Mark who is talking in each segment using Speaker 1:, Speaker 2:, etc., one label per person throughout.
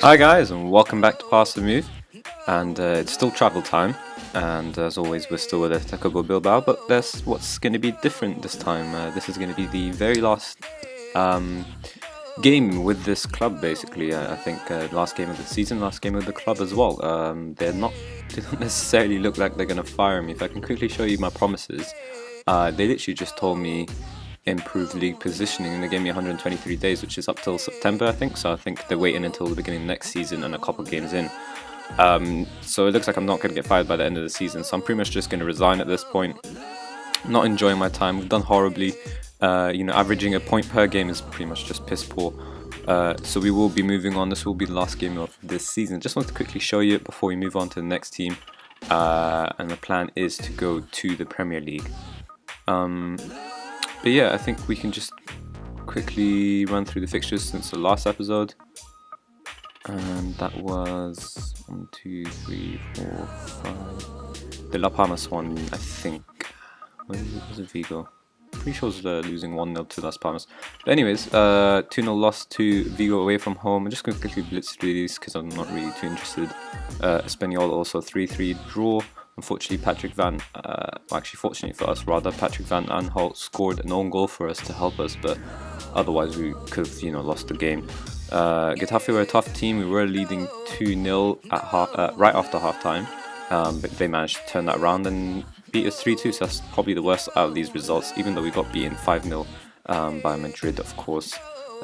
Speaker 1: Hi guys, and welcome back to Pass the Move. And it's still travel time, and as always, we're still with Athletico Bilbao. But there's what's going to be different this time. This is going to be the very last game with this club. Basically, I think last game of the season, last game of the club as well. They don't necessarily look like they're going to fire me. If I can quickly show you my promises, they literally just told me improved league positioning, and they gave me 123 days, which is up till September, I think. So I think they're waiting until the beginning of next season and a couple games in. So it looks like I'm not going to get fired by the end of the season. So I'm pretty much just going to resign at this point. Not enjoying my time. We've done horribly. Averaging a point per game is pretty much just piss poor. So we will be moving on. This will be the last game of this season. Just want to quickly show you it before we move on to the next team. And the plan is to go to the Premier League. But yeah, I think we can just quickly run through the fixtures since the last episode. And that was 1, 2, 3, 4, 5. The La Palmas one, I think. When was it Vigo? Pretty sure it was losing 1-0 to Las Palmas. But anyways, 2-0 loss to Vigo away from home. I'm just going to quickly blitz through these because I'm not really too interested. Espanyol also 3-3 draw. Unfortunately, fortunately for us rather, Patrick Van Aanholt scored an own goal for us to help us, but otherwise we could have, lost the game. Getafe were a tough team. We were leading 2-0 at right after half-time, but they managed to turn that around and beat us 3-2, so that's probably the worst out of these results, even though we got beaten 5-0 by Madrid, of course.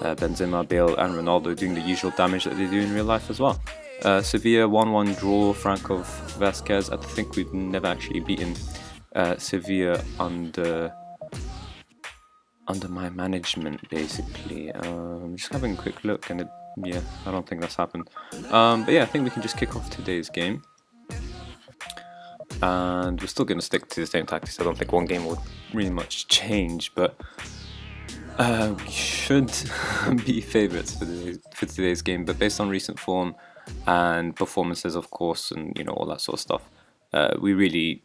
Speaker 1: Benzema, Bale and Ronaldo doing the usual damage that they do in real life as well. Sevilla 1-1 draw, Franco Vasquez. I think we've never actually beaten Sevilla under my management, basically. Just having a quick look, and I don't think that's happened. But yeah, I think we can just kick off today's game. And we're still going to stick to the same tactics. I don't think one game will really much change, but we should be favourites for today's game. But based on recent form and performances, of course, and all that sort of stuff, we really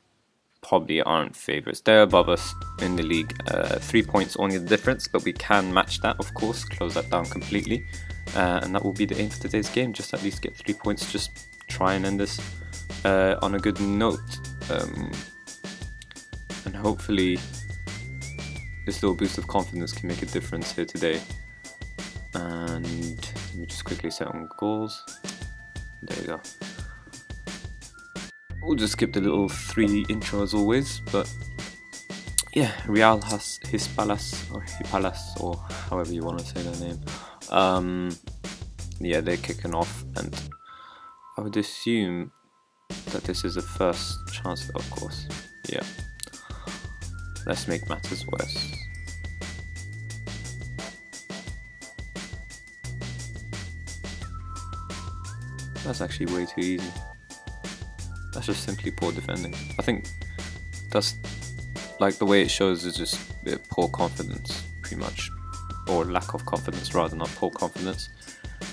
Speaker 1: probably aren't favourites. They're above us in the league. 3 points only the difference, but we can match that, of course, close that down completely, and that will be the aim for today's game. Just at least get 3 points, just try and end this on a good note, and hopefully this little boost of confidence can make a difference here today. And let me just quickly set on goals. There you go. We'll just skip the little 3 intro as always, but yeah, Real has Hispalas, or however you want to say their name. Yeah, they're kicking off, and I would assume that this is the first transfer, of course. Yeah. Let's make matters worse. That's actually way too easy. That's just simply poor defending. I think that's like the way it shows is just poor confidence, pretty much, or lack of confidence rather, not poor confidence.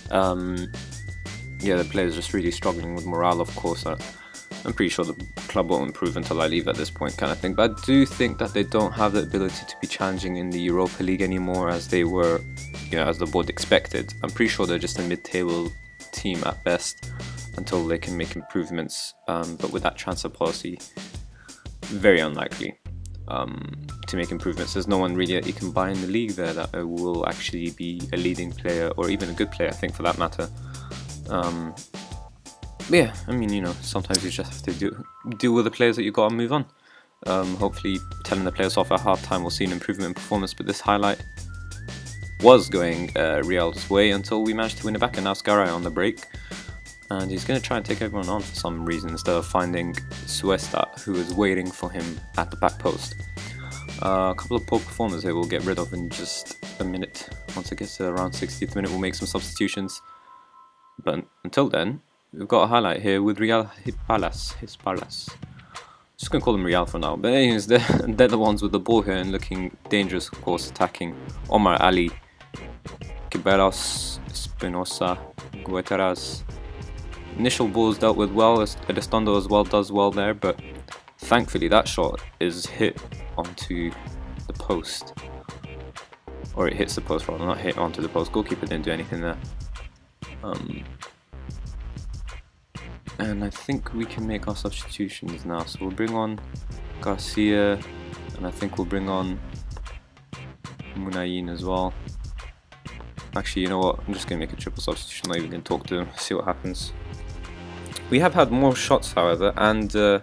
Speaker 1: Yeah, the players just really struggling with morale, of course. I'm pretty sure the club won't improve until I leave at this point, kind of thing. But I do think that they don't have the ability to be challenging in the Europa League anymore as they were, as the board expected. I'm pretty sure they're just a mid-table team at best until they can make improvements. But with that transfer policy, very unlikely to make improvements. There's no one really that you can buy in the league there that will actually be a leading player or even a good player, I think, for that matter. But yeah, I mean, sometimes you just have to deal with the players that you got and move on. Hopefully, telling the players off at half-time, we'll see an improvement in performance. But this highlight was going Real's way until we managed to win it back. And now Scarai on the break, and he's going to try and take everyone on for some reason instead of finding Suesta, who is waiting for him at the back post. A couple of poor performers here we'll get rid of in just a minute. Once it gets to around 60th minute, we'll make some substitutions. But until then, we've got a highlight here with Real Hispalas. Just going to call them Real for now. But anyways, they're the ones with the ball here and looking dangerous, of course, attacking. Omar Ali, Quiberos, Espinosa, Gueteras. Initial balls dealt with well. Elizondo as well does well there, but thankfully that shot is hit onto the post. Or it hits the post rather, not hit onto the post. Goalkeeper didn't do anything there. And I think we can make our substitutions now. So we'll bring on Garcia, and I think we'll bring on Munayin as well. Actually, you know what? I'm just going to make a triple substitution, not even going to talk to him, see what happens. We have had more shots, however, and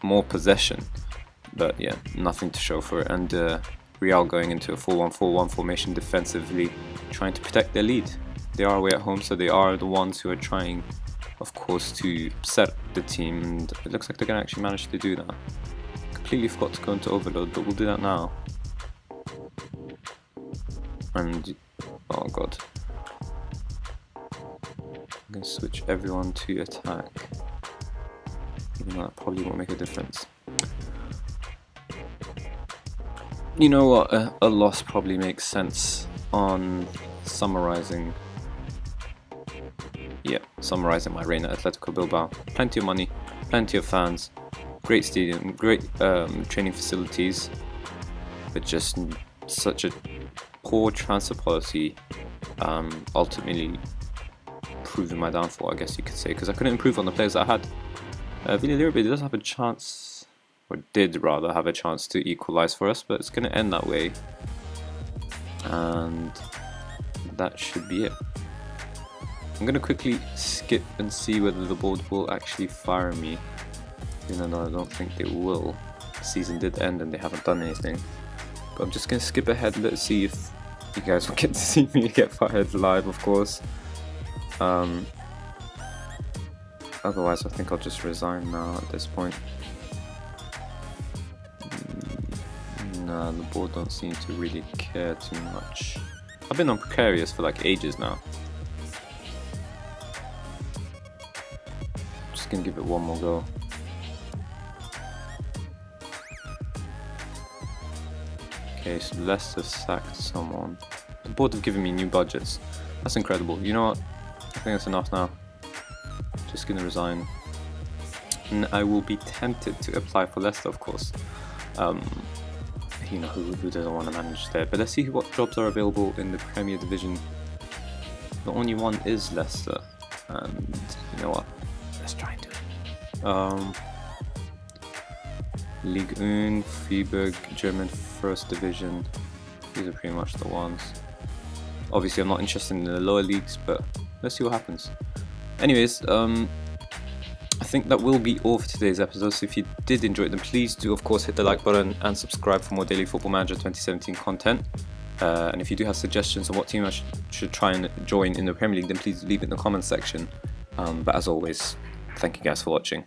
Speaker 1: more possession. But yeah, nothing to show for it. And Real going into a 4-1-4-1 formation defensively, trying to protect their lead. They are away at home, so they are the ones who are trying, of course, to set the team. And it looks like they're going to actually manage to do that. Completely forgot to go into overload, but we'll do that now. And oh god, I'm going to switch everyone to attack, even though that probably won't make a difference. You know what, a loss probably makes sense on summarizing my reign at Atletico Bilbao. Plenty of money, plenty of fans, great stadium, great training facilities, but just such a poor transfer policy, ultimately proving my downfall, I guess you could say, because I couldn't improve on the players that I had. Villarreal does have a chance, or did rather have a chance to equalize for us, but it's going to end that way, and that should be it. I'm going to quickly skip and see whether the board will actually fire me, even though I don't think they will. The season did end and they haven't done anything. But I'm just going to skip ahead. Let's see if you guys will get to see me get fired live, of course. Otherwise, I think I'll just resign now at this point. Nah, the board don't seem to really care too much. I've been on precarious for like ages now. Just gonna give it one more go. Okay, so Leicester sacked someone. The board have given me new budgets. That's incredible. You know what? I think that's enough now. Just gonna resign. And I will be tempted to apply for Leicester, of course. You know, who doesn't want to manage there? But let's see what jobs are available in the Premier Division. The only one is Leicester. And you know what? Let's try and do it. Ligue 1, Freiburg, German First Division. These are pretty much the ones. Obviously, I'm not interested in the lower leagues, but let's see what happens. Anyways, I think that will be all for today's episode. So if you did enjoy it, then please do, of course, hit the like button and subscribe for more daily Football Manager 2017 content. And if you do have suggestions on what team I should try and join in the Premier League, then please leave it in the comments section. But as always, thank you guys for watching.